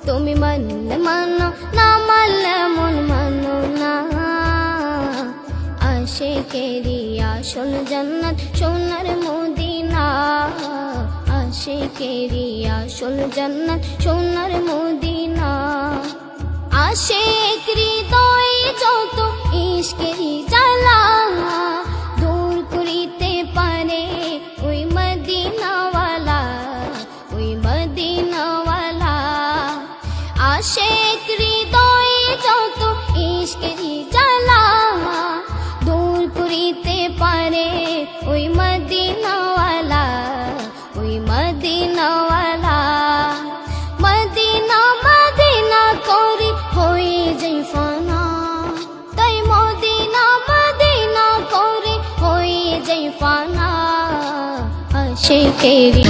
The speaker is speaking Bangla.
তুমি মানলে মানো, না মানলে মন মানো না। আশিকেরি আসল জান্নাত সোনার মদিনা, আশিকেরি আসল জান্নাত সোনার মদিনা। আশিক হৃদয় যত ইশকেরি জ্বালা দূর করিতে পারে ওই মদিনাওয়ালা, ওই মদিনাওয়ালা। আশিক হৃদয় যত ইশকেরি জ্বালা দূর করিতে পারে ওই মদিনাওয়ালা, ওই মদিনাওয়ালা। মদিনা মদিনা করে হয়ে যাই ফানা, তাই মদিনা মদিনা করে হয়ে যাই ফানা। আশিকেরি